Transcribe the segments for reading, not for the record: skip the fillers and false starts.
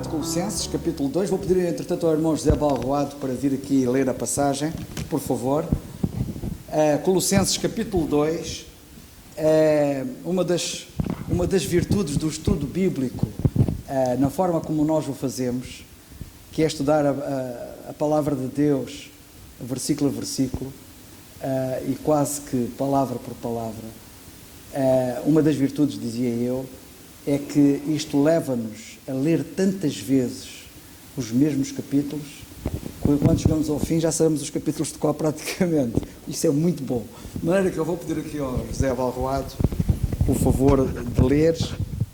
de Colossenses, capítulo 2. Vou pedir, entretanto, ao irmão José Balroado para vir aqui ler a passagem, por favor. Colossenses, capítulo 2, uma das virtudes do estudo bíblico, na forma como nós o fazemos, que é estudar a palavra de Deus, versículo a versículo, e quase que palavra por palavra. Uma das virtudes, dizia eu, é que isto leva-nos a ler tantas vezes os mesmos capítulos, que quando chegamos ao fim já sabemos os capítulos de cor praticamente. Isso é muito bom. De maneira que eu vou pedir aqui ao José Balroado o favor de ler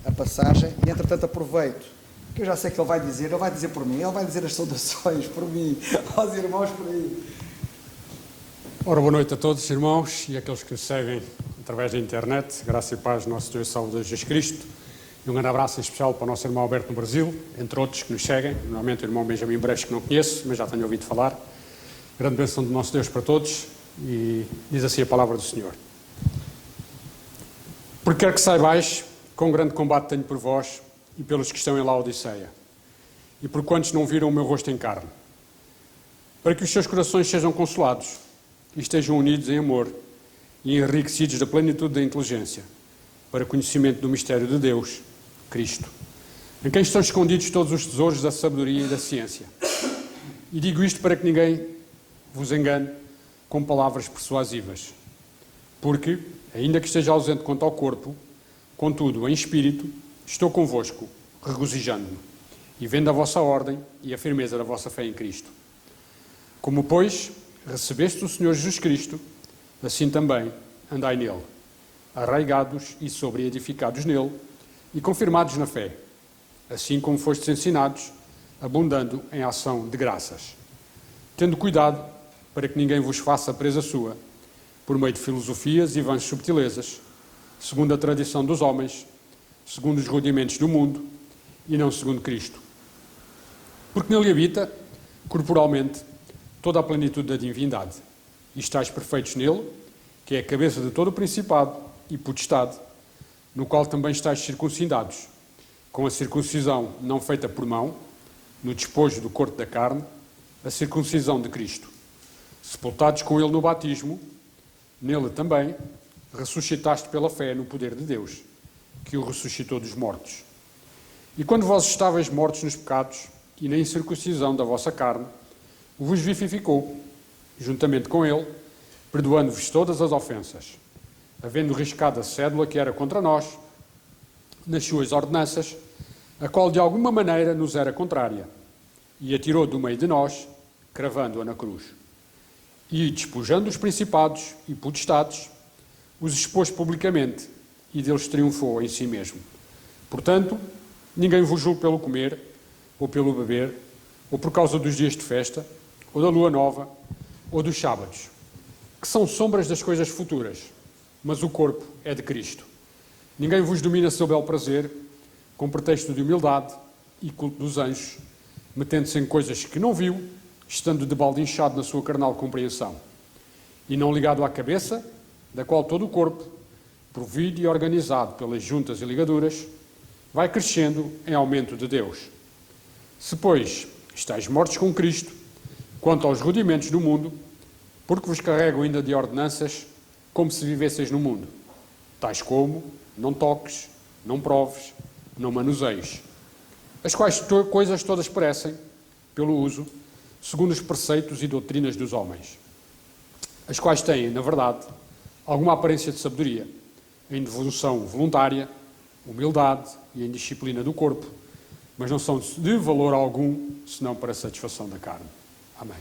a passagem, e entretanto aproveito, que eu já sei que ele vai dizer por mim, ele vai dizer as saudações por mim, aos irmãos por aí. Ora, boa noite a todos, irmãos, e aqueles que nos seguem através da internet. Graça e paz do nosso Deus e Salvador Jesus Cristo. E um grande abraço em especial para o nosso irmão Alberto no Brasil, entre outros que nos seguem. Normalmente o irmão Benjamin Brecht, que não conheço, mas já tenho ouvido falar. Grande bênção do nosso Deus para todos, e diz assim a palavra do Senhor. Porque quer que saibais, quão grande combate tenho por vós e pelos que estão em Laodiceia, e por quantos não viram o meu rosto em carne, para que os seus corações sejam consolados e estejam unidos em amor e enriquecidos da plenitude da inteligência, para o conhecimento do mistério de Deus, Cristo, em quem estão escondidos todos os tesouros da sabedoria e da ciência. E digo isto para que ninguém vos engane com palavras persuasivas, porque, ainda que esteja ausente quanto ao corpo, contudo, em espírito, estou convosco, regozijando-me, e vendo a vossa ordem e a firmeza da vossa fé em Cristo. Como, pois, recebeste o Senhor Jesus Cristo, assim também andai nele, arraigados e sobreedificados nele, e confirmados na fé, assim como fostes ensinados, abundando em ação de graças, tendo cuidado para que ninguém vos faça presa sua, por meio de filosofias e vãs subtilezas, segundo a tradição dos homens, segundo os rudimentos do mundo, e não segundo Cristo. Porque nele habita, corporalmente, toda a plenitude da divindade, e estáis perfeitos nele, que é a cabeça de todo o principado e potestade, no qual também estáis circuncidados, com a circuncisão não feita por mão, no despojo do corpo da carne, a circuncisão de Cristo, sepultados com ele no batismo, nele também ressuscitaste pela fé no poder de Deus, que o ressuscitou dos mortos. E quando vós estáveis mortos nos pecados e na incircuncisão da vossa carne, vos vivificou, juntamente com ele, perdoando-vos todas as ofensas, havendo riscado a cédula que era contra nós, nas suas ordenanças, a qual de alguma maneira nos era contrária, e a tirou do meio de nós, cravando-a na cruz. E, despojando os principados e potestades, os expôs publicamente, e deles triunfou em si mesmo. Portanto, ninguém vos julgue pelo comer, ou pelo beber, ou por causa dos dias de festa, ou da lua nova, ou dos sábados, que são sombras das coisas futuras, mas o corpo é de Cristo. Ninguém vos domina seu bel prazer, com pretexto de humildade e culto dos anjos, metendo-se em coisas que não viu, estando de balde inchado na sua carnal compreensão, e não ligado à cabeça, da qual todo o corpo, provido e organizado pelas juntas e ligaduras, vai crescendo em aumento de Deus. Se, pois, estáis mortos com Cristo, quanto aos rudimentos do mundo, porque vos carrego ainda de ordenanças, como se vivesseis no mundo, tais como, não toques, não proves, não manuseies, as quais coisas todas parecem, pelo uso, segundo os preceitos e doutrinas dos homens, as quais têm, na verdade, alguma aparência de sabedoria, em devoção voluntária, humildade e em disciplina do corpo, mas não são de valor algum, senão para a satisfação da carne. Amém.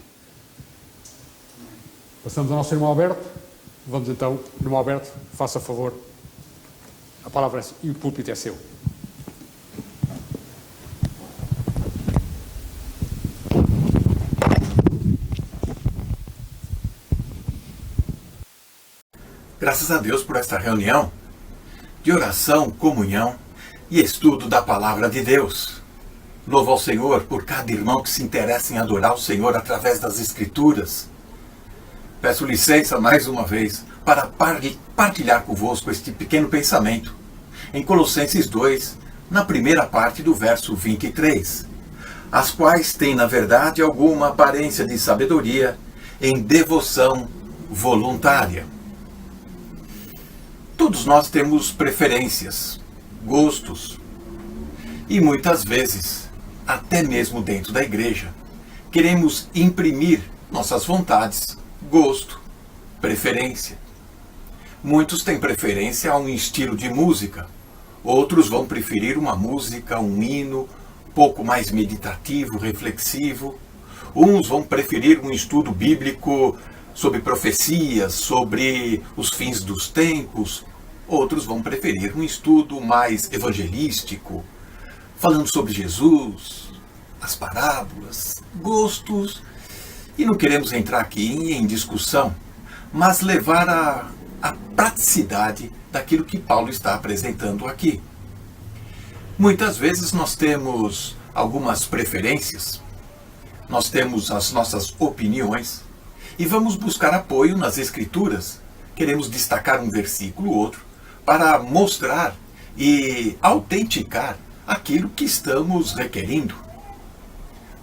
Passamos ao nosso irmão Alberto. Vamos então, irmão Alberto, faça favor. A palavra e o púlpito é seu. Graças a Deus por esta reunião de oração, comunhão e estudo da Palavra de Deus. Louvo ao Senhor por cada irmão que se interessa em adorar o Senhor através das Escrituras. Peço licença mais uma vez para partilhar convosco este pequeno pensamento em Colossenses 2, na primeira parte do verso 23, as quais têm, na verdade, alguma aparência de sabedoria em devoção voluntária. Todos nós temos preferências, gostos, e muitas vezes, até mesmo dentro da igreja, queremos imprimir nossas vontades, gosto, preferência. Muitos têm preferência a um estilo de música, outros vão preferir uma música, um hino, pouco mais meditativo, reflexivo. Uns vão preferir um estudo bíblico sobre profecias, sobre os fins dos tempos. Outros vão preferir um estudo mais evangelístico, falando sobre Jesus, as parábolas, gostos. E não queremos entrar aqui em discussão, mas levar a praticidade daquilo que Paulo está apresentando aqui. Muitas vezes nós temos algumas preferências, nós temos as nossas opiniões e vamos buscar apoio nas Escrituras. Queremos destacar um versículo ou outro para mostrar e autenticar aquilo que estamos requerindo.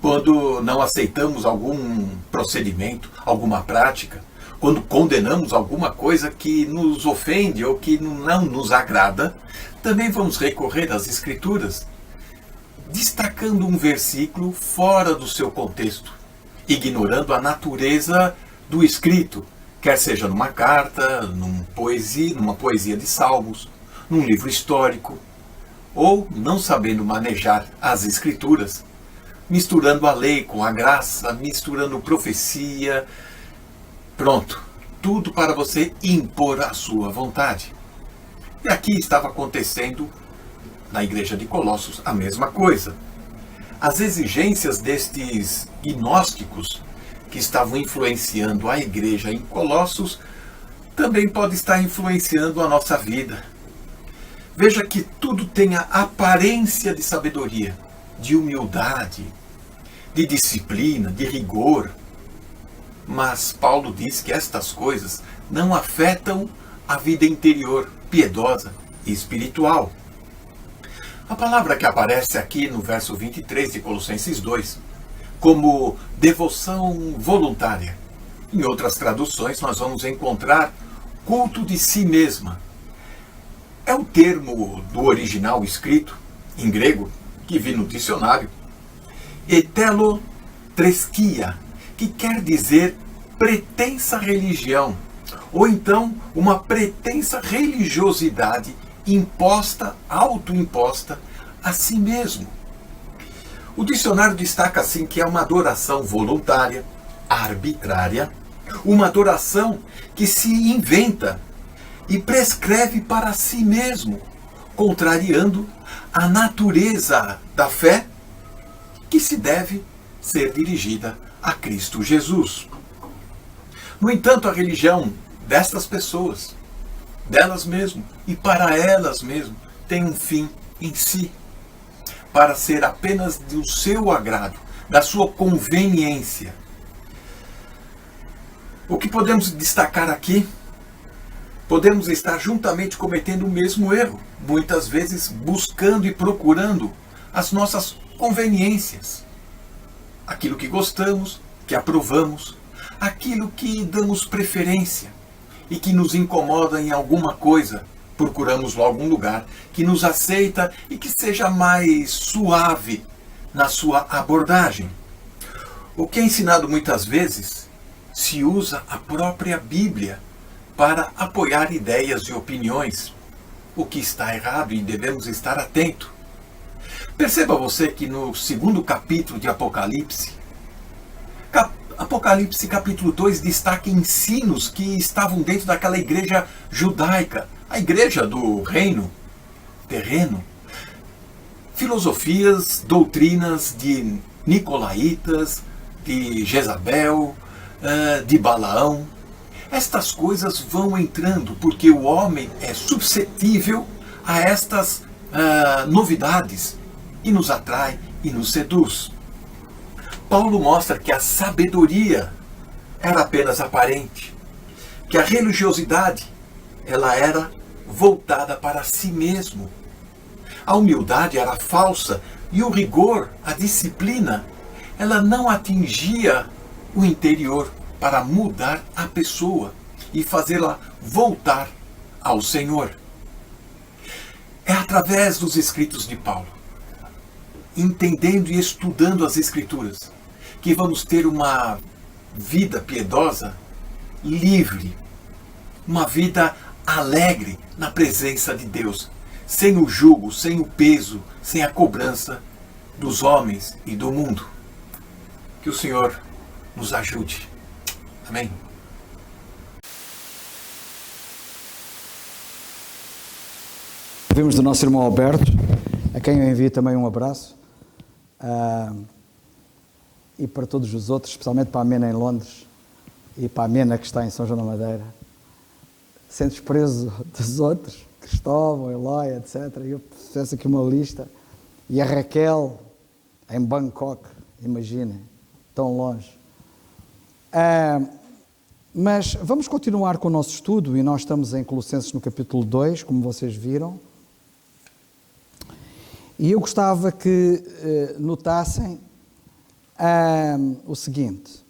Quando não aceitamos algum procedimento, alguma prática, quando condenamos alguma coisa que nos ofende ou que não nos agrada, também vamos recorrer às Escrituras, destacando um versículo fora do seu contexto, ignorando a natureza do escrito, quer seja numa carta, numa poesia de salmos, num livro histórico, ou não sabendo manejar as Escrituras, misturando a lei com a graça, misturando profecia. Pronto, tudo para você impor a sua vontade. E aqui estava acontecendo, na igreja de Colossos, a mesma coisa. As exigências destes gnósticos que estavam influenciando a igreja em Colossos também pode estar influenciando a nossa vida. Veja que tudo tem a aparência de sabedoria, de humildade, de disciplina, de rigor. Mas Paulo diz que estas coisas não afetam a vida interior, piedosa e espiritual. A palavra que aparece aqui no verso 23 de Colossenses 2, como devoção voluntária. Em outras traduções nós vamos encontrar culto de si mesma. É o termo do original escrito, em grego, que vi no dicionário, etelotreskia, que quer dizer pretensa religião, ou então uma pretensa religiosidade imposta, autoimposta a si mesmo. O dicionário destaca assim que é uma adoração voluntária, arbitrária, uma adoração que se inventa e prescreve para si mesmo, contrariando a natureza da fé que se deve ser dirigida a Cristo Jesus. No entanto, a religião destas pessoas, delas mesmas e para elas mesmas, tem um fim em si, para ser apenas do seu agrado, da sua conveniência. O que podemos destacar aqui? Podemos estar juntamente cometendo o mesmo erro, muitas vezes buscando e procurando as nossas conveniências, aquilo que gostamos, que aprovamos, aquilo que damos preferência e que nos incomoda em alguma coisa. Procuramos logo um lugar que nos aceita e que seja mais suave na sua abordagem. O que é ensinado muitas vezes, se usa a própria Bíblia para apoiar ideias e opiniões, o que está errado e devemos estar atentos. Perceba você que no segundo capítulo de Apocalipse, Apocalipse capítulo 2 destaca ensinos que estavam dentro daquela igreja judaica, a igreja do reino terreno, filosofias, doutrinas de Nicolaitas, de Jezabel, de Balaão. Estas coisas vão entrando porque o homem é suscetível a estas novidades e nos atrai e nos seduz. Paulo mostra que a sabedoria era apenas aparente, que a religiosidade ela era voltada para si mesmo. A humildade era falsa, E o rigor, a disciplina, ela não atingia o interior para mudar a pessoa e fazê-la voltar ao Senhor. É através dos escritos de Paulo, entendendo e estudando as Escrituras, que vamos ter uma vida piedosa, livre, uma vida alegre na presença de Deus, sem o jugo, sem o peso, sem a cobrança dos homens e do mundo. Que o Senhor nos ajude. Amém. Ouvimos do nosso irmão Alberto, a quem eu envio também um abraço, e para todos os outros, especialmente para a Mena em Londres e para a Mena que está em São João da Madeira. Sem desprezo dos outros, Cristóvão, Eloy, etc. Eu faço aqui uma lista. E a Raquel, em Bangkok, imaginem, tão longe. Mas vamos continuar com o nosso estudo, e nós estamos em Colossenses no capítulo 2, como vocês viram. E eu gostava que notassem o seguinte.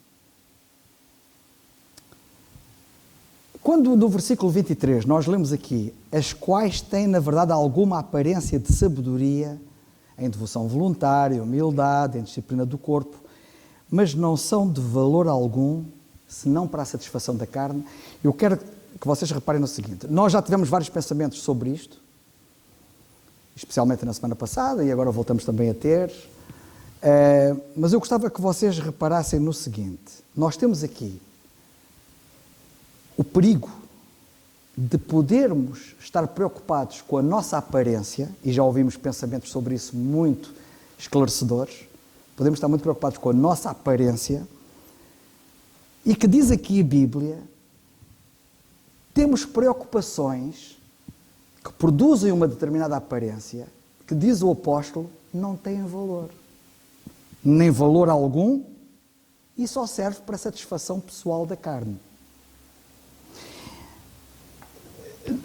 Quando no versículo 23 nós lemos aqui, as quais têm na verdade alguma aparência de sabedoria, em devoção voluntária, humildade, em disciplina do corpo, mas não são de valor algum, senão para a satisfação da carne. Eu quero que vocês reparem no seguinte, nós já tivemos vários pensamentos sobre isto, especialmente na semana passada, e agora voltamos também a ter, mas eu gostava que vocês reparassem no seguinte, nós temos aqui o perigo de podermos estar preocupados com a nossa aparência, e já ouvimos pensamentos sobre isso muito esclarecedores, podemos estar muito preocupados com a nossa aparência, e que diz aqui a Bíblia, temos preocupações que produzem uma determinada aparência, que diz o apóstolo, não têm valor. Nem valor algum, e só serve para a satisfação pessoal da carne.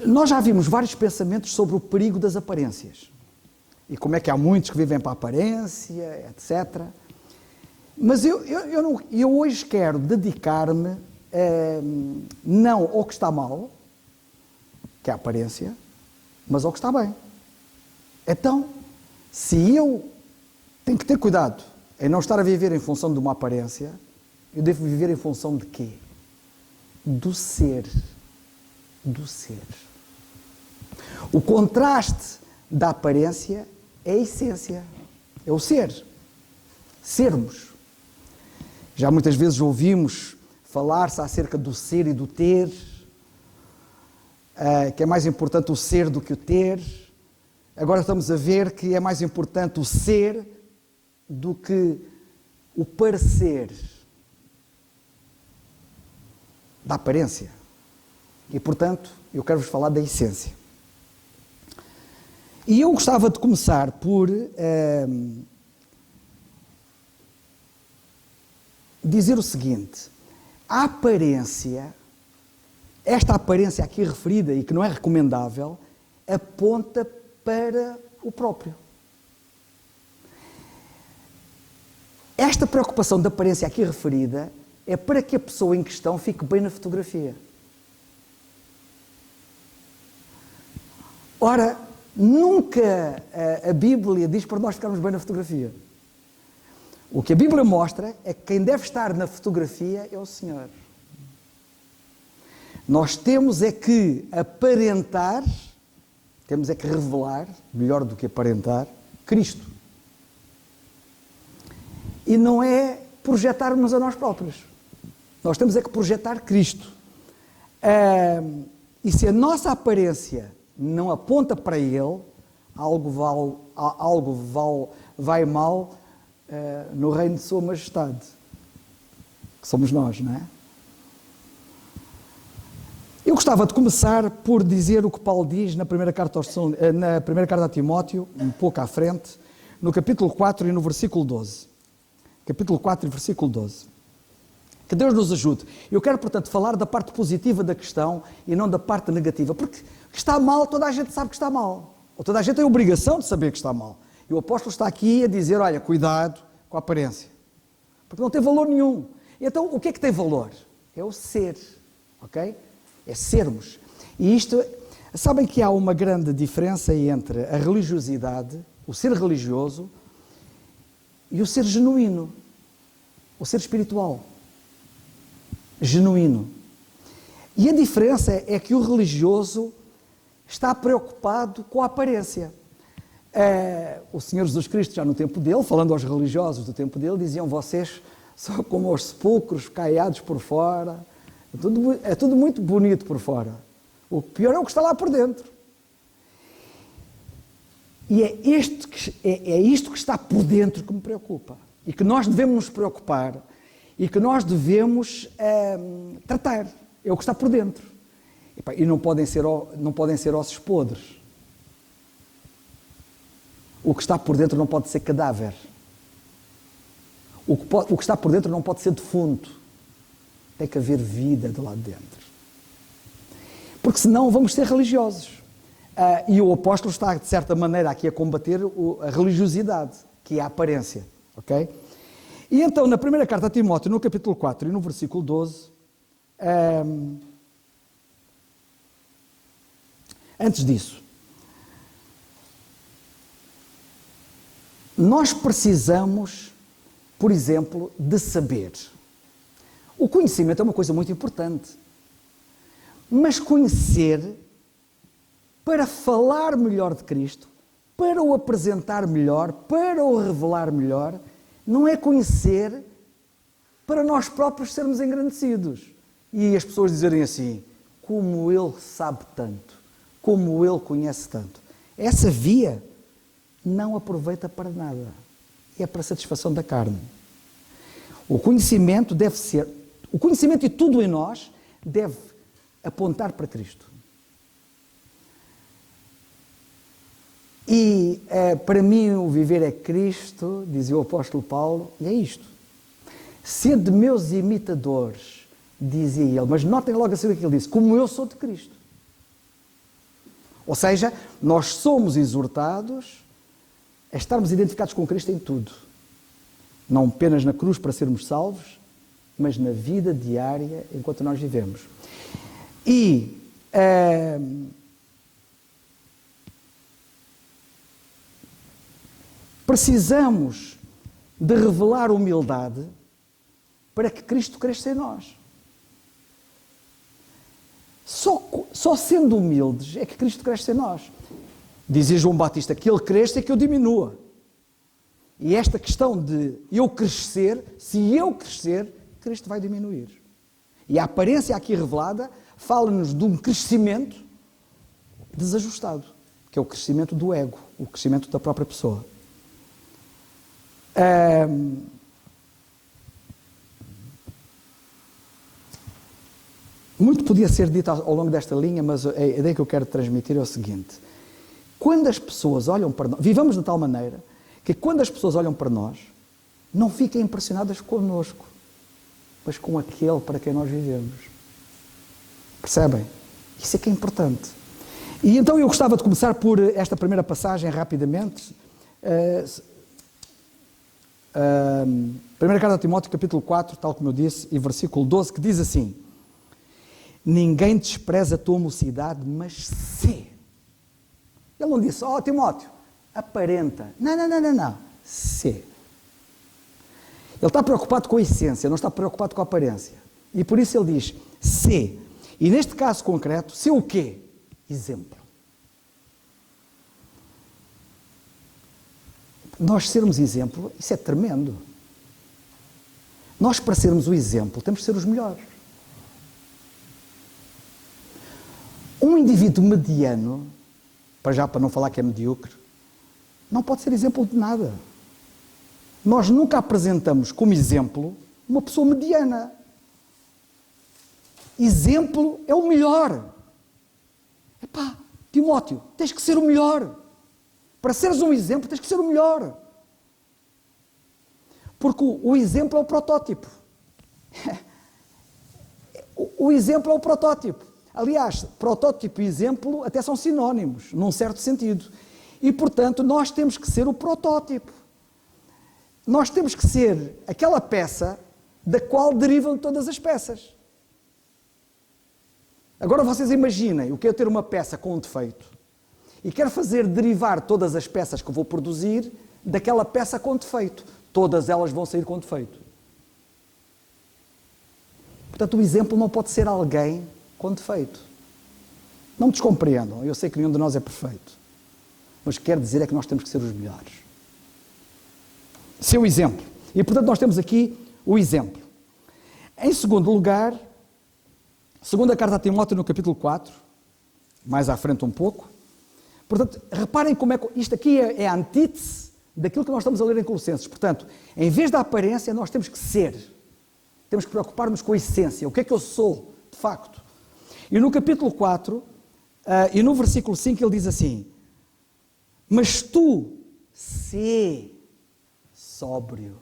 Nós já vimos vários pensamentos sobre o perigo das aparências. E como é que há muitos que vivem para a aparência, etc. Mas eu hoje quero dedicar-me não ao que está mal, que é a aparência, mas ao que está bem. Então, se eu tenho que ter cuidado em não estar a viver em função de uma aparência, eu devo viver em função de quê? Do ser. Do ser. O contraste da aparência é a essência, é o ser. Sermos. Já muitas vezes ouvimos falar-se acerca do ser e do ter, que é mais importante o ser do que o ter. Agora estamos a ver que é mais importante o ser do que o parecer da aparência. E, portanto, eu quero-vos falar da essência. E eu gostava de começar por dizer o seguinte, a aparência, esta aparência aqui referida e que não é recomendável, aponta para o próprio. Esta preocupação da aparência aqui referida é para que a pessoa em questão fique bem na fotografia. Ora, nunca a Bíblia diz para nós ficarmos bem na fotografia. O que a Bíblia mostra é que quem deve estar na fotografia é o Senhor. Nós temos é que aparentar, temos é que revelar, melhor do que aparentar, Cristo. E não é projetarmos a nós próprios. Nós temos é que projetar Cristo. E se a nossa aparência não aponta para Ele, algo vai mal no reino de Sua Majestade, que somos nós, não é? Eu gostava de começar por dizer o que Paulo diz na primeira carta a Timóteo, um pouco à frente, no capítulo 4 e no versículo 12. Capítulo 4 e versículo 12. Que Deus nos ajude. Eu quero, portanto, falar da parte positiva da questão e não da parte negativa, porque que está mal, toda a gente sabe que está mal. Ou toda a gente tem a obrigação de saber que está mal. E o apóstolo está aqui a dizer, olha, cuidado com a aparência. Porque não tem valor nenhum. Então, o que é que tem valor? É o ser, ok? É sermos. E isto, sabem que há uma grande diferença entre a religiosidade, o ser religioso, e o ser genuíno, o ser espiritual. Genuíno. E a diferença é que o religioso está preocupado com a aparência. O Senhor Jesus Cristo, já no tempo dele, falando aos religiosos do tempo dele, diziam, vocês são como os sepulcros caiados por fora, é tudo muito bonito por fora. O pior é o que está lá por dentro. E é isto que está por dentro que me preocupa. E que nós devemos nos preocupar e que nós devemos tratar. É o que está por dentro. E não podem ser ossos podres. O que está por dentro não pode ser cadáver. O que está por dentro não pode ser defunto. Tem que haver vida do lado de dentro. Porque senão vamos ser religiosos. E o apóstolo está, de certa maneira, aqui a combater a religiosidade, que é a aparência. Okay? E então, na primeira carta a Timóteo, no capítulo 4 e no versículo 12, antes disso, nós precisamos, por exemplo, de saber. O conhecimento é uma coisa muito importante. Mas conhecer, para falar melhor de Cristo, para o apresentar melhor, para o revelar melhor, não é conhecer para nós próprios sermos engrandecidos. E as pessoas dizerem assim, como ele sabe tanto, como ele conhece tanto. Essa via não aproveita para nada. É para a satisfação da carne. O conhecimento deve ser, o conhecimento e tudo em nós deve apontar para Cristo. E para mim o viver é Cristo, dizia o apóstolo Paulo, e é isto. Sede meus imitadores, dizia ele, mas notem logo a seguir o que ele disse, como eu sou de Cristo. Ou seja, nós somos exortados a estarmos identificados com Cristo em tudo. Não apenas na cruz para sermos salvos, mas na vida diária enquanto nós vivemos. E precisamos de revelar humildade para que Cristo cresça em nós. Só sendo humildes é que Cristo cresce em nós. Dizia João Batista que ele cresça e que eu diminua. E esta questão de eu crescer, se eu crescer, Cristo vai diminuir. E a aparência aqui revelada fala-nos de um crescimento desajustado, que é o crescimento do ego, o crescimento da própria pessoa. Muito podia ser dito ao longo desta linha, mas a ideia que eu quero transmitir é o seguinte. Quando as pessoas olham para nós, vivamos de tal maneira que quando as pessoas olham para nós, não fiquem impressionadas connosco, mas com aquele para quem nós vivemos. Percebem? Isso é que é importante. E então eu gostava de começar por esta primeira passagem rapidamente. Primeira carta a Timóteo, capítulo 4, tal como eu disse, e versículo 12, que diz assim: ninguém despreza a tua mocidade, mas sê. Ele não disse, Timóteo, aparenta. Não. Sê. Ele está preocupado com a essência, não está preocupado com a aparência. E por isso ele diz, sê. E neste caso concreto, sê o quê? Exemplo. Nós sermos exemplo, isso é tremendo. Nós, para sermos o exemplo, temos de ser os melhores. Um indivíduo mediano, para não falar que é medíocre, não pode ser exemplo de nada. Nós nunca apresentamos como exemplo uma pessoa mediana. Exemplo é o melhor. Timóteo, tens que ser o melhor. Para seres um exemplo, tens que ser o melhor. Porque o exemplo é o protótipo. O exemplo é o protótipo. Aliás, protótipo e exemplo até são sinónimos, num certo sentido. E, portanto, nós temos que ser o protótipo. Nós temos que ser aquela peça da qual derivam todas as peças. Agora vocês imaginem o que é ter uma peça com um defeito e quero fazer derivar todas as peças que eu vou produzir daquela peça com defeito. Todas elas vão sair com defeito. Portanto, o exemplo não pode ser alguém com defeito. Não me descompreendam, eu sei que nenhum de nós é perfeito. Mas quero dizer é que nós temos que ser os melhores. Seu exemplo. E, portanto, nós temos aqui o exemplo. Em segundo lugar, segunda carta a Timóteo no capítulo 4, mais à frente um pouco. Portanto, reparem como é que isto aqui é a antítese daquilo que nós estamos a ler em Colossenses. Portanto, em vez da aparência, nós temos que ser. Temos que preocupar-nos com a essência. O que é que eu sou, de facto? E no capítulo 4, e no versículo 5, ele diz assim: mas tu, sê sóbrio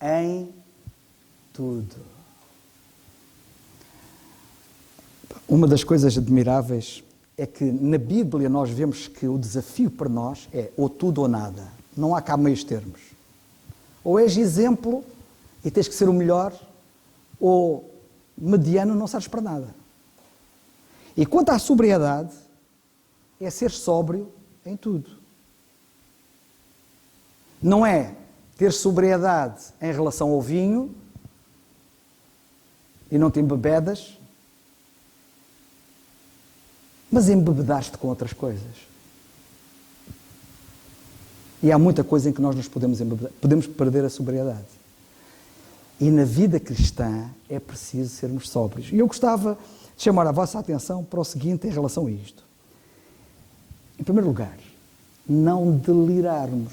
em tudo. Uma das coisas admiráveis é que na Bíblia nós vemos que o desafio para nós é ou tudo ou nada. Não há cá meios termos. Ou és exemplo e tens que ser o melhor, ou mediano não serves para nada. E quanto à sobriedade, é ser sóbrio em tudo. Não é ter sobriedade em relação ao vinho e não te embebedas, mas embebedaste com outras coisas. E há muita coisa em que nós nos podemos embebedar, podemos perder a sobriedade. E na vida cristã é preciso sermos sóbrios. E eu gostava de chamar a vossa atenção para o seguinte em relação a isto. Em primeiro lugar, não delirarmos.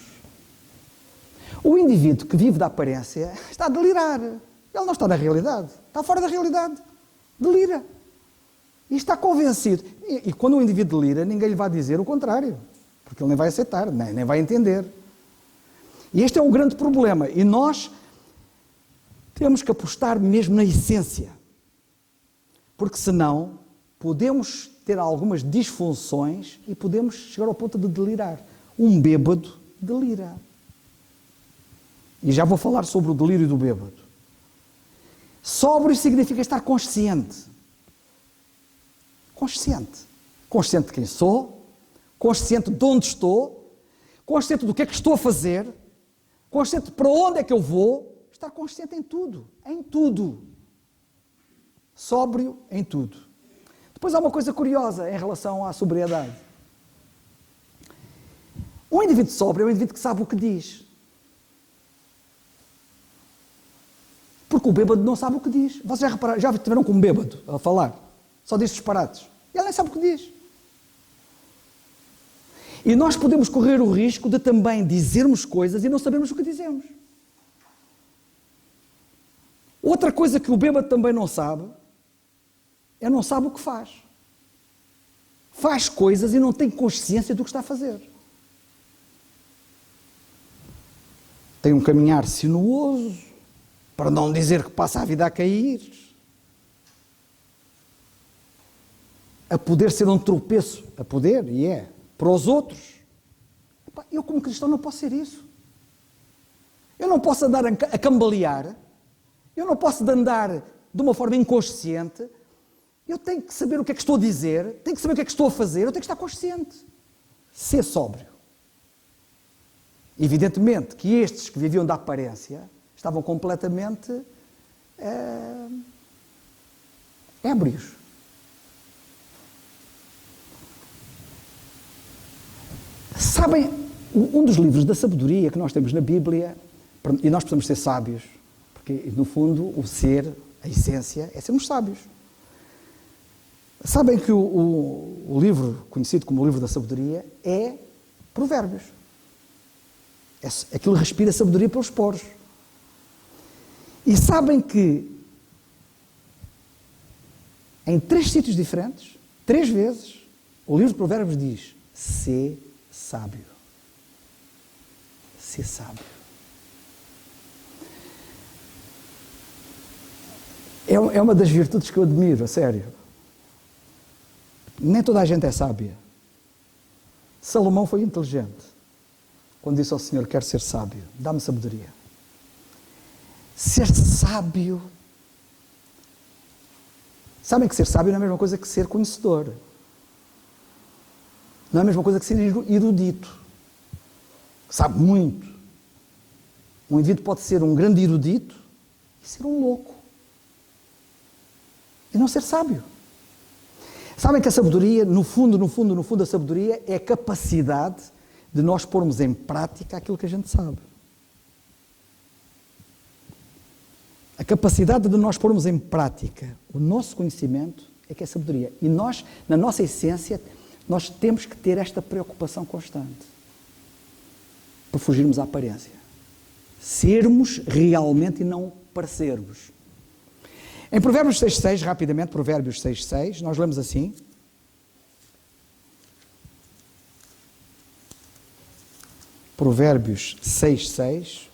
O indivíduo que vive da aparência está a delirar. Ele não está na realidade. Está fora da realidade. Delira. E está convencido. E quando o indivíduo delira, ninguém lhe vai dizer o contrário. Porque ele nem vai aceitar, nem vai entender. E este é um grande problema. E nós temos que apostar mesmo na essência. Porque senão podemos ter algumas disfunções e podemos chegar ao ponto de delirar. Um bêbado delira. E já vou falar sobre o delírio do bêbado. Sóbrio significa estar consciente. Consciente. Consciente de quem sou, consciente de onde estou, consciente do que é que estou a fazer, consciente de para onde é que eu vou, estar consciente em tudo, em tudo. Sóbrio em tudo. Depois há uma coisa curiosa em relação à sobriedade. Um indivíduo sóbrio é um indivíduo que sabe o que diz. Porque o bêbado não sabe o que diz. Vocês já estiveram com um bêbado a falar? Só diz disparates. Ele nem sabe o que diz. E nós podemos correr o risco de também dizermos coisas e não sabermos o que dizemos. Outra coisa que o bêbado também não sabe, é não sabe o que faz. Faz coisas e não tem consciência do que está a fazer. Tem um caminhar sinuoso, para não dizer que passa a vida a cair. A poder ser um tropeço, a poder, e é, para os outros. Eu como cristão não posso ser isso. Eu não posso andar a cambalear, eu não posso andar de uma forma inconsciente, eu tenho que saber o que é que estou a dizer, tenho que saber o que é que estou a fazer, eu tenho que estar consciente. Ser sóbrio. Evidentemente que estes que viviam da aparência estavam completamente ébrios. Sabem, um dos livros da sabedoria que nós temos na Bíblia, e nós precisamos ser sábios, porque no fundo o ser, a essência, é sermos sábios. Sabem que o livro, conhecido como o livro da sabedoria, é Provérbios. Aquilo respira sabedoria pelos poros. E sabem que em 3 sítios diferentes, 3 vezes, o livro de Provérbios diz: sê sábio. Sê sábio. É uma das virtudes que eu admiro, a sério. Nem toda a gente é sábia. Salomão foi inteligente quando disse ao Senhor: quero ser sábio, dá-me sabedoria. Ser sábio. Sabem que ser sábio não é a mesma coisa que ser conhecedor. Não é a mesma coisa que ser erudito. Sabe muito. Um indivíduo pode ser um grande erudito e ser um louco. E não ser sábio. Sabem que a sabedoria, no fundo, a sabedoria é a capacidade de nós pormos em prática aquilo que a gente sabe. A capacidade de nós pormos em prática o nosso conhecimento é que é sabedoria. E nós, na nossa essência, nós temos que ter esta preocupação constante para fugirmos à aparência. Sermos realmente e não parecermos. Em Provérbios 6.6, rapidamente, Provérbios 6.6, nós lemos assim: Provérbios 6.6: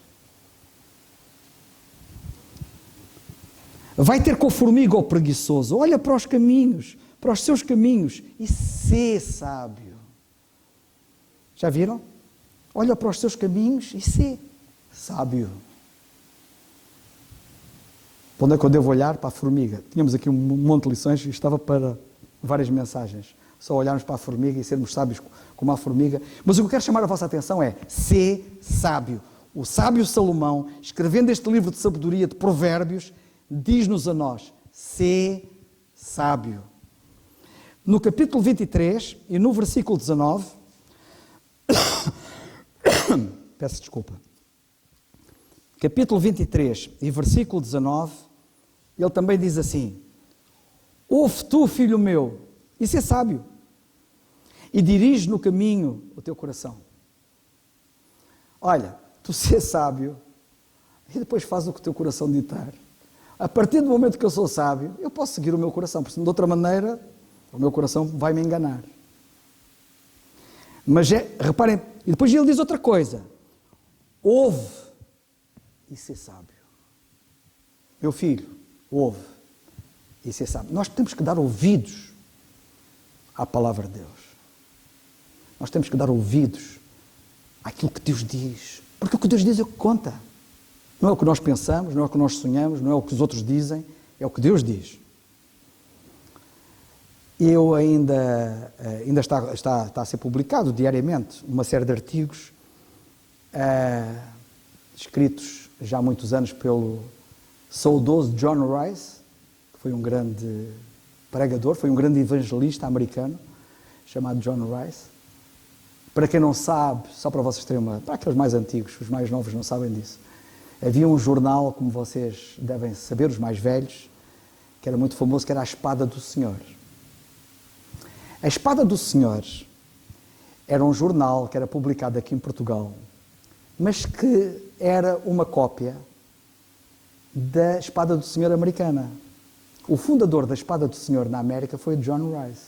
vai ter com a formiga, ó preguiçoso, olha para os caminhos, para os seus caminhos, e sê sábio. Já viram? Olha para os seus caminhos e sê sábio. Onde é que eu devo olhar? Para a formiga. Tínhamos aqui um monte de lições e estava para várias mensagens. Só olharmos para a formiga e sermos sábios como a formiga. Mas o que eu quero chamar a vossa atenção é: sê sábio. O sábio Salomão, escrevendo este livro de sabedoria de Provérbios, diz-nos a nós: sê sábio. No capítulo 23 e no versículo 19, peço desculpa, capítulo 23 e versículo 19, ele também diz assim: ouve tu, filho meu, e sê sábio, e dirige no caminho o teu coração. Olha, tu sê sábio, e depois faz o que o teu coração ditar. A partir do momento que eu sou sábio, eu posso seguir o meu coração, porque de outra maneira o meu coração vai me enganar. Mas reparem, e depois ele diz outra coisa: ouve e sê sábio. Meu filho, ouve e sê sábio. Nós temos que dar ouvidos à palavra de Deus. Nós temos que dar ouvidos àquilo que Deus diz. Porque o que Deus diz é o que conta. Não é o que nós pensamos, não é o que nós sonhamos, não é o que os outros dizem, é o que Deus diz. Eu ainda está a ser publicado diariamente uma série de artigos escritos já há muitos anos pelo saudoso John Rice, que foi um grande pregador, foi um grande evangelista americano, chamado John Rice. Para quem não sabe, só para vocês terem para aqueles mais antigos, os mais novos não sabem disso, havia um jornal, como vocês devem saber, os mais velhos, que era muito famoso, que era a Espada do Senhor. A Espada do Senhor era um jornal que era publicado aqui em Portugal, mas que era uma cópia da Espada do Senhor americana. O fundador da Espada do Senhor na América foi John Rice.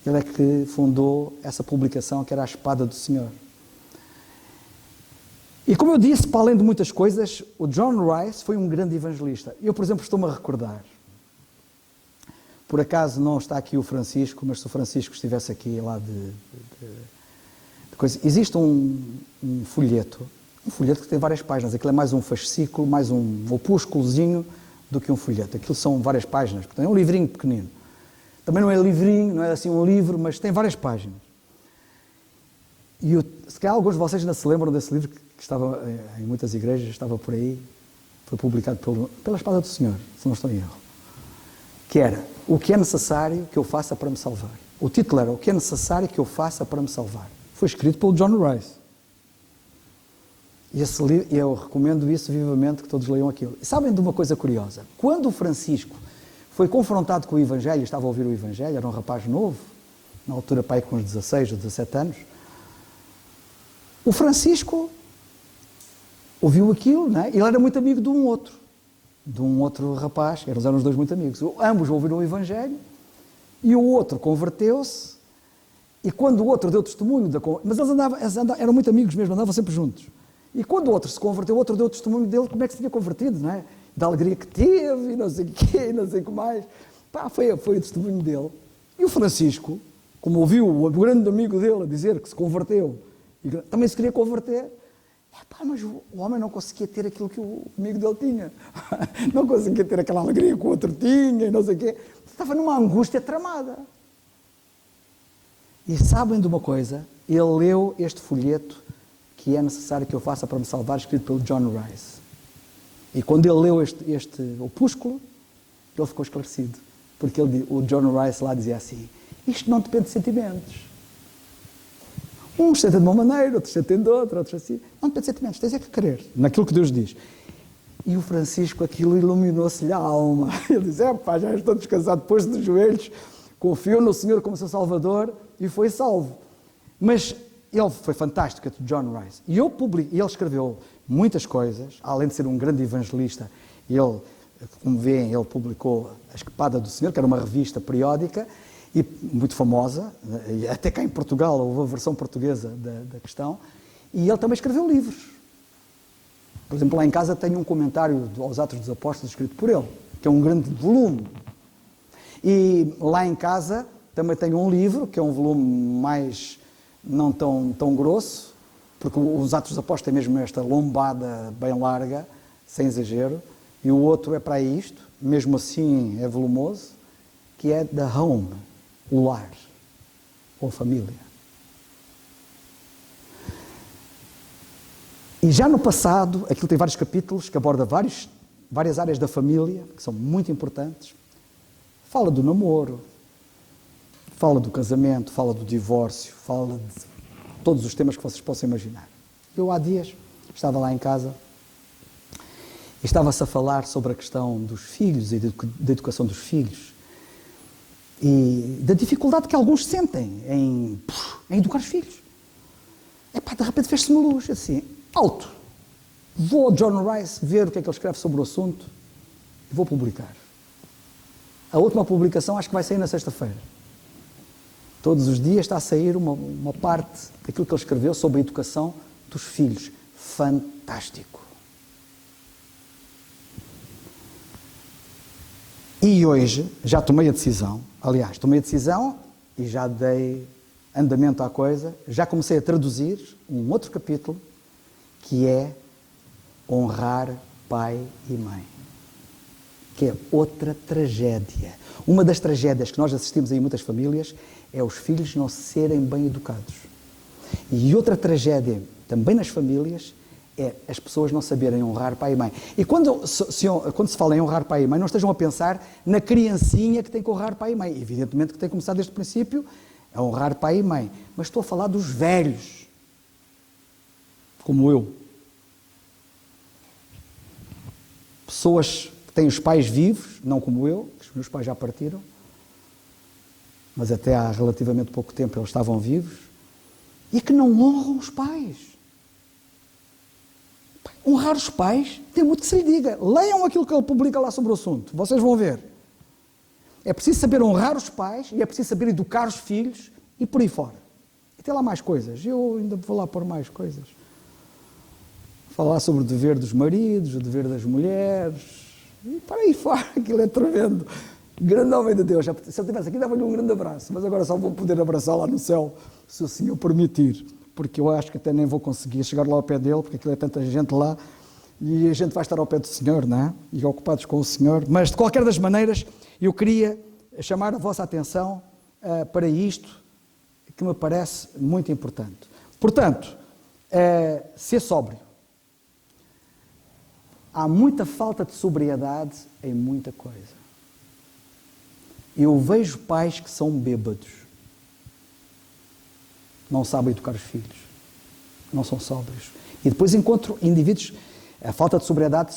Ele é que fundou essa publicação que era a Espada do Senhor. E como eu disse, para além de muitas coisas, o John Rice foi um grande evangelista. Eu, por exemplo, estou-me a recordar. Por acaso não está aqui o Francisco, mas se o Francisco estivesse aqui lá de coisa, existe um folheto que tem várias páginas. Aquilo é mais um fascículo, mais um opúsculozinho do que um folheto. Aquilo são várias páginas, portanto é um livrinho pequenino. Também não é livrinho, não é assim um livro, mas tem várias páginas. E se calhar alguns de vocês ainda se lembram desse livro que estava em muitas igrejas, estava por aí, foi publicado pela Espada do Senhor, se não estou em erro. Que era: o que é necessário que eu faça para me salvar. O título era: o que é necessário que eu faça para me salvar. Foi escrito pelo John Rice. E esse livro, eu recomendo isso vivamente, que todos leiam aquilo. E sabem de uma coisa curiosa? Quando o Francisco foi confrontado com o Evangelho, estava a ouvir o Evangelho, era um rapaz novo, na altura pai com uns 16 ou 17 anos, o Francisco ouviu aquilo, não é? Ele era muito amigo de um outro rapaz, eram os dois muito amigos. Ambos ouviram o Evangelho e o outro converteu-se, e quando o outro deu testemunho, mas eles eram muito amigos mesmo, andavam sempre juntos. E quando o outro se converteu, o outro deu testemunho dele, como é que se tinha convertido, não é? Da alegria que teve, e não sei o quê, e não sei o que mais. Foi o testemunho dele. E o Francisco como ouviu o grande amigo dele a dizer que se converteu, e também se queria converter, mas o homem não conseguia ter aquilo que o amigo dele tinha. Não conseguia ter aquela alegria que o outro tinha, e não sei o quê. Estava numa angústia tramada. E sabem de uma coisa? Ele leu este folheto que é necessário que eu faça para me salvar, escrito pelo John Rice. E quando ele leu este opúsculo, ele ficou esclarecido. Porque o John Rice lá dizia assim, isto não depende de sentimentos. Uns sentem de uma maneira, outros sentem de outra, outros assim. Não depende de sentimentos, tens é que crer naquilo que Deus diz. E o Francisco, aquilo iluminou-se-lhe a alma. Ele diz, já estou descansado, depois dos joelhos, confiou no Senhor como seu Salvador e foi salvo. Mas ele foi fantástico, o John Rice. E ele escreveu muitas coisas, além de ser um grande evangelista. Ele, como veem, ele publicou A Espada do Senhor, que era uma revista periódica, e muito famosa, até cá em Portugal houve a versão portuguesa da questão, e ele também escreveu livros. Por exemplo, lá em casa tenho um comentário aos Atos dos Apóstolos escrito por ele, que é um grande volume. E lá em casa também tenho um livro, que é um volume mais não tão grosso, porque os Atos dos Apóstolos têm mesmo esta lombada bem larga, sem exagero, e o outro é para isto, mesmo assim é volumoso, que é The Home, o lar, ou a família. E já no passado, aquilo tem vários capítulos que aborda várias áreas da família, que são muito importantes. Fala do namoro, fala do casamento, fala do divórcio, fala de todos os temas que vocês possam imaginar. Eu há dias estava lá em casa e estava-se a falar sobre a questão dos filhos e da educação dos filhos. E da dificuldade que alguns sentem em educar os filhos. De repente fez-se uma luz, assim, alto. Vou ao John Rice ver o que é que ele escreve sobre o assunto e vou publicar. A última publicação acho que vai sair na sexta-feira. Todos os dias está a sair uma parte daquilo que ele escreveu sobre a educação dos filhos. Fantástico. E hoje já tomei a decisão, e já dei andamento à coisa, já comecei a traduzir um outro capítulo, que é honrar pai e mãe. Que é outra tragédia. Uma das tragédias que nós assistimos aí em muitas famílias é os filhos não serem bem educados. E outra tragédia também nas famílias é as pessoas não saberem honrar pai e mãe. E quando se fala em honrar pai e mãe, não estejam a pensar na criancinha que tem que honrar pai e mãe. Evidentemente que tem que começar desde o princípio a honrar pai e mãe. Mas estou a falar dos velhos, como eu. Pessoas que têm os pais vivos, não como eu, os meus pais já partiram, mas até há relativamente pouco tempo eles estavam vivos, e que não honram os pais. Honrar os pais tem muito que se lhe diga. Leiam aquilo que ele publica lá sobre o assunto. Vocês vão ver. É preciso saber honrar os pais e é preciso saber educar os filhos e por aí fora. E tem lá mais coisas. Eu ainda vou lá pôr mais coisas. Falar sobre o dever dos maridos, o dever das mulheres. E para aí fora. Aquilo é tremendo. Grande homem de Deus. Se ele estivesse aqui, dava-lhe um grande abraço. Mas agora só vou poder abraçar lá no céu, se o Senhor permitir. Porque eu acho que até nem vou conseguir chegar lá ao pé dele, porque aquilo é tanta gente lá, e a gente vai estar ao pé do Senhor, não é? E ocupados com o Senhor. Mas, de qualquer das maneiras, eu queria chamar a vossa atenção para isto, que me parece muito importante. Portanto, ser sóbrio. Há muita falta de sobriedade em muita coisa. Eu vejo pais que são bêbados. Não sabem educar os filhos, não são sóbrios. E depois encontro indivíduos, a falta de sobriedade,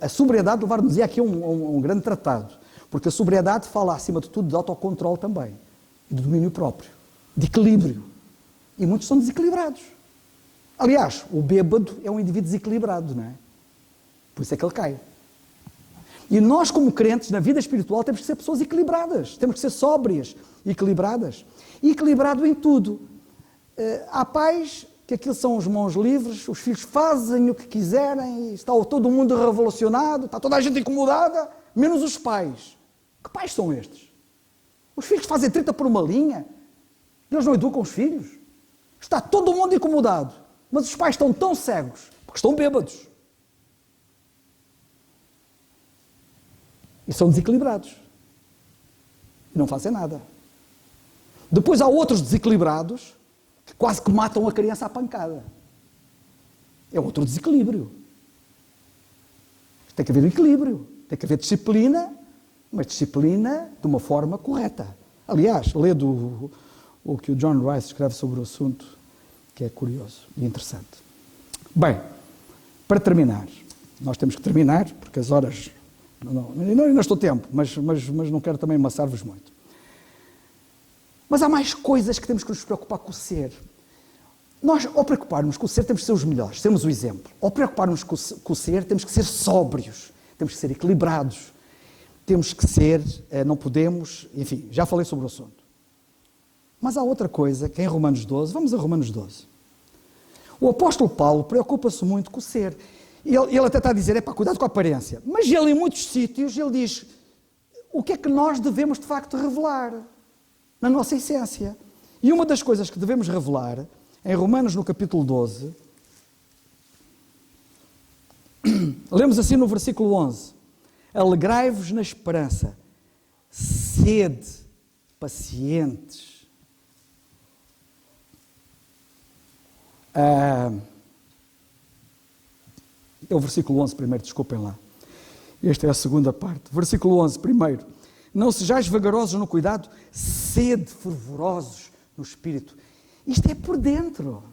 a sobriedade levar-nos aqui a um grande tratado, porque a sobriedade fala, acima de tudo, de autocontrole também, e de domínio próprio, de equilíbrio. E muitos são desequilibrados. Aliás, o bêbado é um indivíduo desequilibrado, não é? Por isso é que ele cai. E nós, como crentes, na vida espiritual, temos que ser pessoas equilibradas, temos que ser sóbrias, equilibradas. E equilibrado em tudo. Há pais que aquilo são os mãos livres, os filhos fazem o que quiserem, está todo mundo revolucionado, está toda a gente incomodada, menos os pais. Que pais são estes? Os filhos fazem treta por uma linha. Eles não educam os filhos. Está todo mundo incomodado. Mas os pais estão tão cegos porque estão bêbados. E são desequilibrados. E não fazem nada. Depois há outros desequilibrados que quase que matam a criança à pancada. É outro desequilíbrio. Tem que haver um equilíbrio. Tem que haver disciplina, mas disciplina de uma forma correta. Aliás, lê o que o John Rice escreve sobre o assunto, que é curioso e interessante. Bem, para terminar, nós temos que terminar, porque as horas... Não estou tempo, mas não quero também amassar-vos muito. Mas há mais coisas que temos que nos preocupar com o ser. Nós, ao preocupar-nos com o ser, temos que ser os melhores, temos o exemplo. Ao preocupar-nos com o ser, temos que ser sóbrios, temos que ser equilibrados, temos que ser, não podemos, enfim, já falei sobre o assunto. Mas há outra coisa, que é em Romanos 12, vamos a Romanos 12. O apóstolo Paulo preocupa-se muito com o ser. Ele até está a dizer, cuidado com a aparência. Mas ele, em muitos sítios, ele diz o que é que nós devemos, de facto, revelar na nossa essência. E uma das coisas que devemos revelar, em Romanos, no capítulo 12, lemos assim no versículo 11, alegrai-vos na esperança, sede pacientes. É o versículo 11 primeiro, desculpem lá. Esta é a segunda parte. Versículo 11 primeiro. Não sejais vagarosos no cuidado, sede fervorosos no espírito. Isto é por dentro.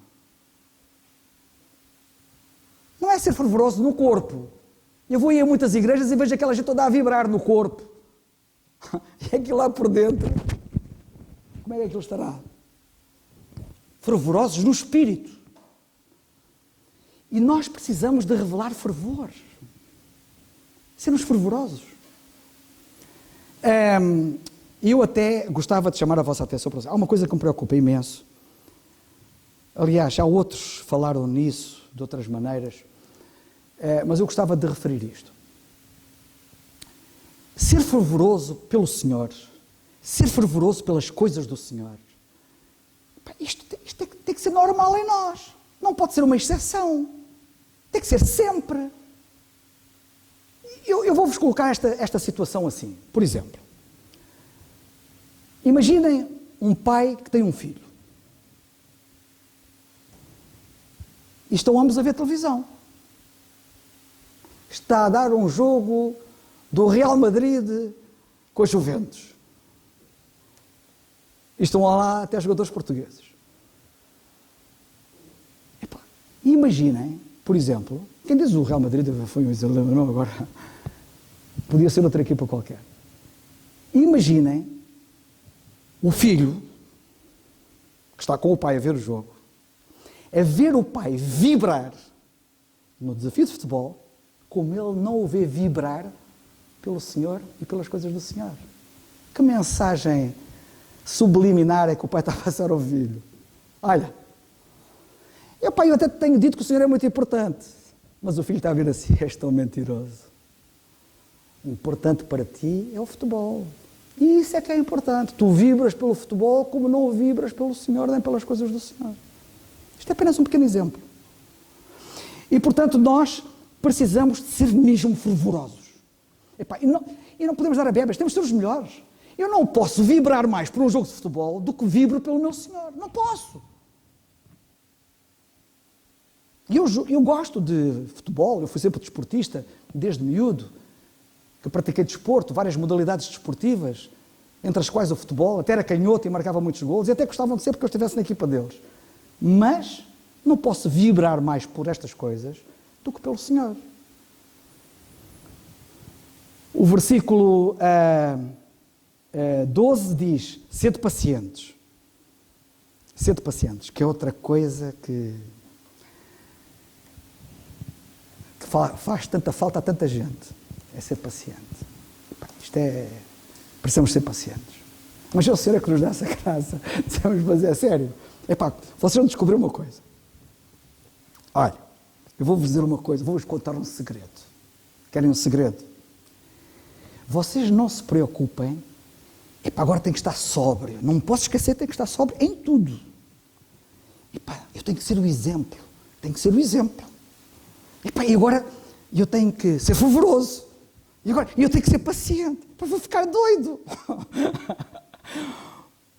Não é ser fervoroso no corpo. Eu vou ir a muitas igrejas e vejo aquela gente toda a vibrar no corpo. E aquilo lá por dentro. Como é que aquilo estará? Fervorosos no espírito. E nós precisamos de revelar fervor. Sermos fervorosos. Eu até gostava de chamar a vossa atenção para isso. Há uma coisa que me preocupa imenso. Aliás, há outros que falaram nisso de outras maneiras. Mas eu gostava de referir isto. Ser fervoroso pelo Senhor. Ser fervoroso pelas coisas do Senhor. Isto tem que ser normal em nós. Não pode ser uma exceção. Tem que ser sempre. Eu vou-vos colocar esta situação assim. Por exemplo, imaginem um pai que tem um filho. E estão ambos a ver televisão. Está a dar um jogo do Real Madrid com a Juventus. E estão lá até jogadores portugueses. Imaginem, por exemplo, quem diz o Real Madrid, foi um exemplo, não, agora podia ser outra equipa qualquer. Imaginem o filho que está com o pai a ver o jogo, a ver o pai vibrar no desafio de futebol, como ele não o vê vibrar pelo Senhor e pelas coisas do Senhor. Que mensagem subliminar é que o pai está a passar ao filho? Olha, eu até tenho dito que o Senhor é muito importante, mas o filho está a vir assim, és tão mentiroso. O importante para ti é o futebol. E isso é que é importante. Tu vibras pelo futebol como não vibras pelo Senhor nem pelas coisas do Senhor. Isto é apenas um pequeno exemplo. E, portanto, nós precisamos de ser mesmo fervorosos. E não podemos dar a bebas, temos de ser os melhores. Eu não posso vibrar mais por um jogo de futebol do que vibro pelo meu Senhor. Não posso. Eu gosto de futebol, eu fui sempre desportista, desde miúdo, que pratiquei desporto, várias modalidades desportivas, entre as quais o futebol, até era canhoto e marcava muitos golos, e até gostavam de ser porque eu estivesse na equipa deles. Mas não posso vibrar mais por estas coisas do que pelo Senhor. O versículo 12 diz, sede pacientes. Sede pacientes, que é outra coisa que faz tanta falta a tanta gente. É ser paciente. Precisamos ser pacientes. Mas é o Senhor que nos dá essa graça. Precisamos fazer a sério. Vocês vão descobrir uma coisa. Olha, eu vou-vos dizer uma coisa, vou-vos contar um segredo. Querem um segredo? Vocês não se preocupem Epá, agora tenho que estar sóbrio. Não me posso esquecer, tenho que estar sóbrio em tudo. Epá, eu tenho que ser o exemplo. Tenho que ser o exemplo. Epá, e agora eu tenho que ser fervoroso. E agora eu tenho que ser paciente. Epá, vou ficar doido.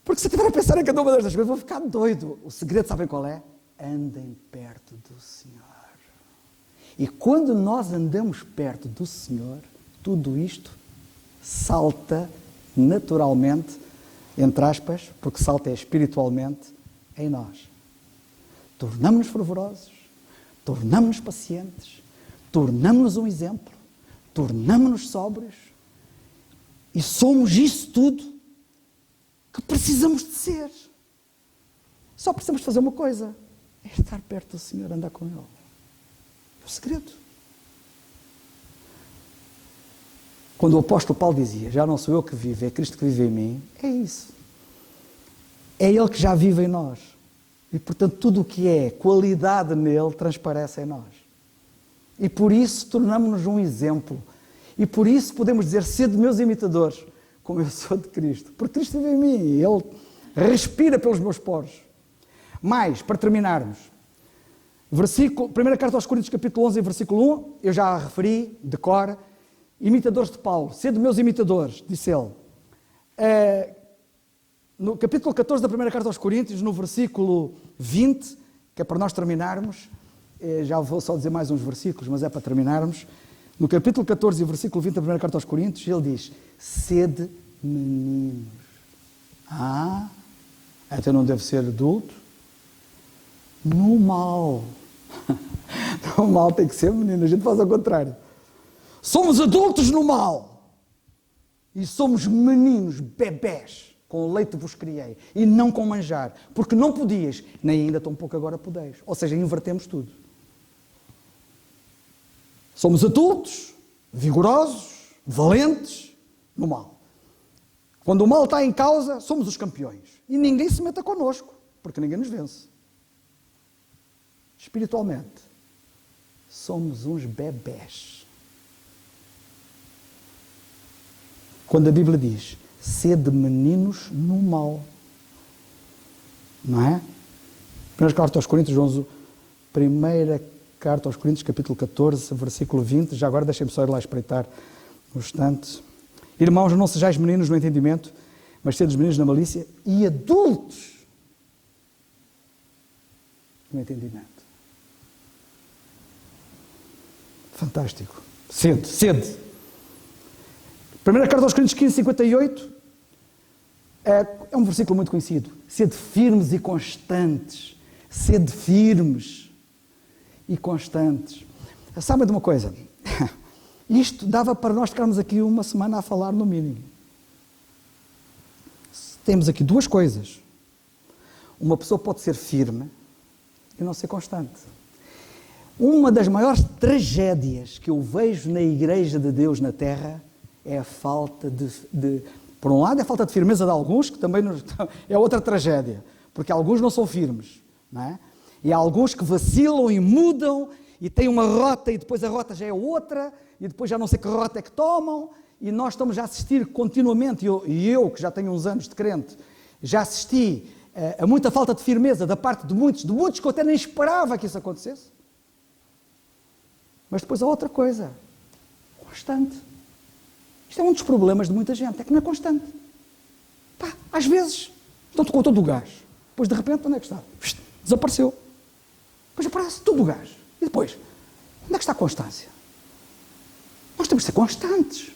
Porque se eu estiver a pensar em cada uma destas coisas, vou ficar doido. O segredo, sabem qual é? Andem perto do Senhor. E quando nós andamos perto do Senhor, tudo isto salta naturalmente, entre aspas, porque salta espiritualmente em nós. Tornamos-nos fervorosos, tornamos-nos pacientes, tornamos-nos um exemplo, tornamos-nos sóbrios e somos isso tudo que precisamos de ser. Só precisamos fazer uma coisa, é estar perto do Senhor, andar com Ele. É o segredo. Quando o apóstolo Paulo dizia, já não sou eu que vivo, é Cristo que vive em mim, é isso. É Ele que já vive em nós. E, portanto, tudo o que é qualidade nele transparece em nós. E por isso tornamos-nos um exemplo. E por isso podemos dizer, sede meus imitadores, como eu sou de Cristo. Porque Cristo vive em mim, Ele respira pelos meus poros. Mas, para terminarmos, primeira carta aos Coríntios, capítulo 11, versículo 1, eu já a referi, de cor, imitadores de Paulo, sede meus imitadores, disse ele. No capítulo 14 da primeira carta aos Coríntios, no versículo 20, que é para nós terminarmos, já vou só dizer mais uns versículos, mas é para terminarmos. No capítulo 14 e versículo 20 da primeira carta aos Coríntios, ele diz, sede meninos. Até não deve ser adulto. No mal. No mal tem que ser menino, a gente faz ao contrário. Somos adultos no mal. E somos meninos, bebés. Com leite vos criei, e não com manjar, porque não podias, nem ainda tão pouco agora podeis. Ou seja, invertemos tudo. Somos adultos, vigorosos, valentes, no mal. Quando o mal está em causa, somos os campeões. E ninguém se meta connosco, porque ninguém nos vence. Espiritualmente, somos uns bebés. Quando a Bíblia diz, sede meninos no mal. Não é? Primeira carta aos Coríntios, 11, primeira carta aos Coríntios, capítulo 14, versículo 20. Já agora deixem-me só ir lá espreitar no instante. Irmãos, não sejais meninos no entendimento, mas sedes meninos na malícia e adultos no entendimento. Fantástico. Sede. Primeira carta aos Coríntios 15, 58. É um versículo muito conhecido. Sede firmes e constantes. Sede firmes e constantes. Sabem de uma coisa? Isto dava para nós ficarmos aqui uma semana a falar no mínimo. Temos aqui duas coisas. Uma pessoa pode ser firme e não ser constante. Uma das maiores tragédias que eu vejo na Igreja de Deus na Terra é a falta de por um lado, é a falta de firmeza de alguns, que também é outra tragédia, porque alguns não são firmes, não é? E há alguns que vacilam e mudam, e têm uma rota, e depois a rota já é outra, e depois já não sei que rota é que tomam, e nós estamos a assistir continuamente, e eu que já tenho uns anos de crente, já assisti a muita falta de firmeza da parte de muitos que eu até nem esperava que isso acontecesse. Mas depois há outra coisa, constante. Isto é um dos problemas de muita gente, é que não é constante. Às vezes, estão-te com todo o gás. Depois, de repente, onde é que está? Desapareceu. Depois aparece todo o gás. E depois, onde é que está a constância? Nós temos de ser constantes.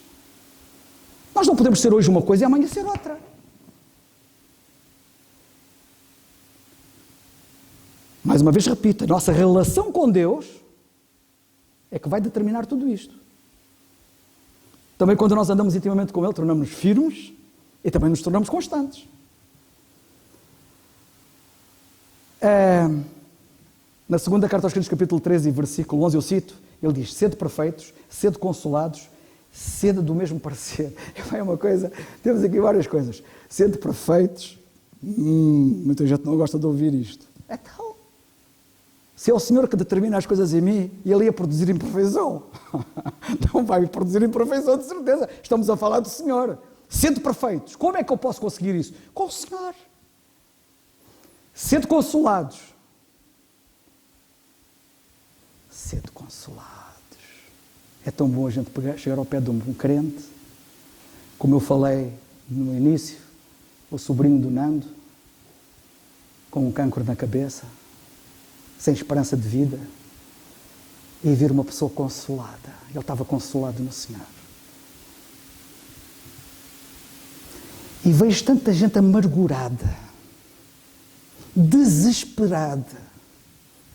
Nós não podemos ser hoje uma coisa e amanhã ser outra. Mais uma vez repito, a nossa relação com Deus é que vai determinar tudo isto. Também quando nós andamos intimamente com Ele, tornamos-nos firmes e também nos tornamos constantes. Na segunda carta aos Coríntios, capítulo 13, versículo 11, eu cito, ele diz, sede perfeitos, sede consolados, sede do mesmo parecer. É uma coisa, temos aqui várias coisas. Sede perfeitos, muita gente não gosta de ouvir isto. Então, se é o Senhor que determina as coisas em mim, Ele ia produzir imperfeição. Não vai produzir imperfeição, de certeza. Estamos a falar do Senhor. sendo perfeitos. Como é que eu posso conseguir isso? Com o Senhor. Sendo consolados. Sendo consolados. É tão bom a gente chegar ao pé de um crente, como eu falei no início, o sobrinho do Nando, com um cancro na cabeça, sem esperança de vida, e ver uma pessoa consolada. Ele estava consolado no Senhor. E vejo tanta gente amargurada, desesperada,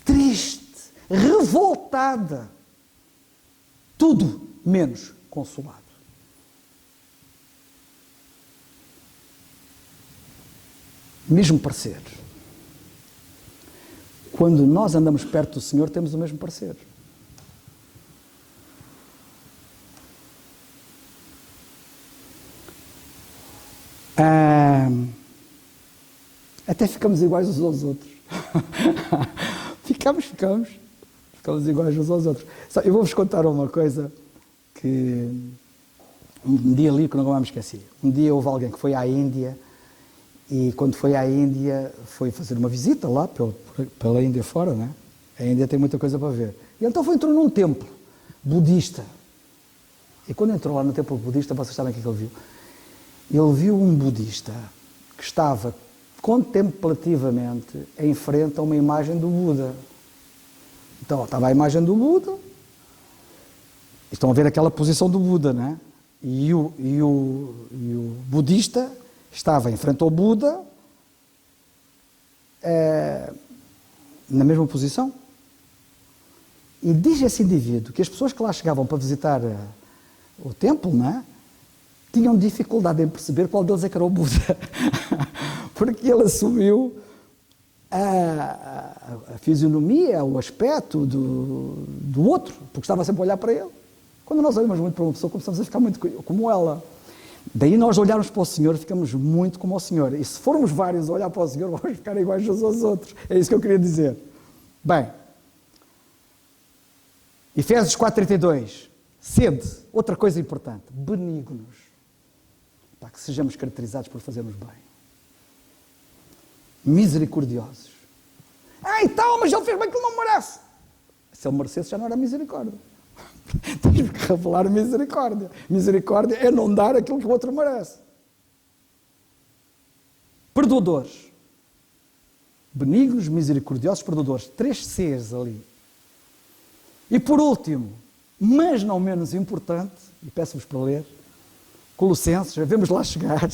triste, revoltada, tudo menos consolado. Mesmo parecer. Quando nós andamos perto do Senhor, temos o mesmo parecer. Até ficamos iguais uns aos outros. Ficamos iguais uns aos outros. Eu vou-vos contar uma coisa que um dia ali que nunca mais me esqueci. Um dia houve alguém que foi à Índia e quando foi à Índia foi fazer uma visita lá pela Índia fora, né? A Índia tem muita coisa para ver. E então entrou num templo budista. E quando entrou lá no templo budista, vocês sabem o que ele viu? Ele viu um budista que estava contemplativamente em frente a uma imagem do Buda. Então, estava a imagem do Buda, estão a ver aquela posição do Buda, né? E o budista estava em frente ao Buda, na mesma posição. E diz esse indivíduo que as pessoas que lá chegavam para visitar o templo, né, tinham dificuldade em perceber qual deles é que era o Buda. Porque ele assumiu a fisionomia, o aspecto do outro, porque estava sempre a olhar para ele. Quando nós olhamos muito para uma pessoa, começamos a ficar muito como ela. Daí nós olharmos para o Senhor, ficamos muito como o Senhor. E se formos vários a olhar para o Senhor, vamos ficar iguais uns aos outros. É isso que eu queria dizer. Bem, Efésios 4:32. Sede, outra coisa importante, benignos. Para que sejamos caracterizados por fazermos bem. Misericordiosos. Então, mas ele fez bem que ele não merece. Se ele merecesse, já não era misericórdia. Tens que revelar misericórdia. Misericórdia é não dar aquilo que o outro merece. Perdoadores. Benignos, misericordiosos, perdoadores. 3 Cs ali. E por último, mas não menos importante, e peço-vos para ler, Colossenses, devemos lá chegar.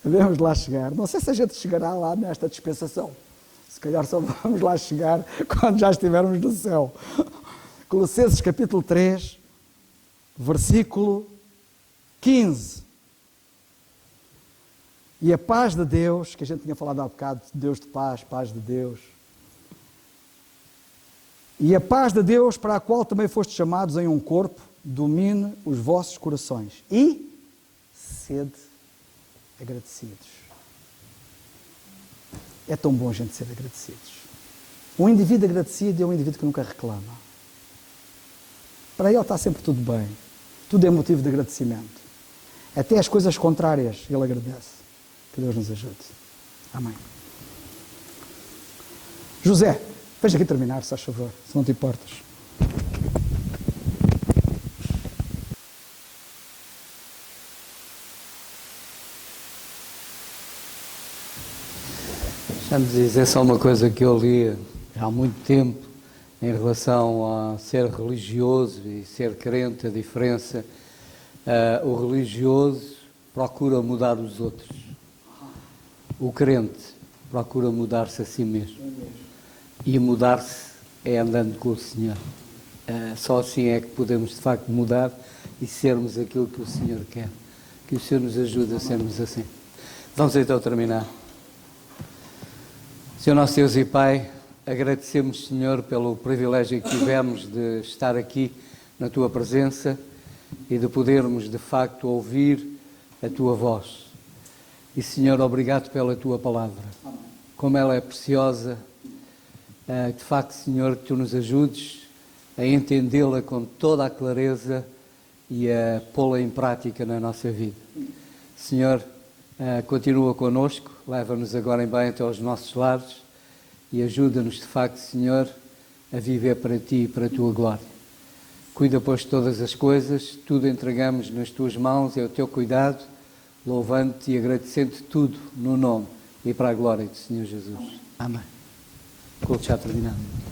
Devemos lá chegar. Não sei se a gente chegará lá nesta dispensação. Se calhar só vamos lá chegar quando já estivermos no céu. Colossenses capítulo 3, versículo 15. E a paz de Deus, que a gente tinha falado há bocado, Deus de paz, paz de Deus. E a paz de Deus, para a qual também fostes chamados em um corpo, domine os vossos corações. E sede agradecidos. É tão bom a gente ser agradecidos. Um indivíduo agradecido é um indivíduo que nunca reclama. Para ele está sempre tudo bem. Tudo é motivo de agradecimento. Até as coisas contrárias ele agradece. Que Deus nos ajude. Amém. José, veja aqui terminar, se faz favor, se não te importas. Deixa-me dizer só uma coisa que eu li há muito tempo em relação a ser religioso e ser crente, a diferença. O religioso procura mudar os outros. O crente procura mudar-se a si mesmo. E mudar-se é andando com o Senhor. Só assim é que podemos de facto mudar e sermos aquilo que o Senhor quer. Que o Senhor nos ajude a sermos assim. Vamos então terminar. Senhor nosso Deus e Pai, agradecemos, Senhor, pelo privilégio que tivemos de estar aqui na Tua presença e de podermos, de facto, ouvir a Tua voz. E, Senhor, obrigado pela Tua palavra. Como ela é preciosa, de facto, Senhor, que Tu nos ajudes a entendê-la com toda a clareza e a pô-la em prática na nossa vida. Senhor, continua connosco, leva-nos agora em bem até aos nossos lares e ajuda-nos, de facto, Senhor, a viver para Ti e para a Tua glória. Cuida, pois, de todas as coisas, tudo entregamos nas Tuas mãos, é o Teu cuidado, louvando-Te e agradecendo-Te tudo no nome e para a glória do Senhor Jesus. Amém. O culto já terminado.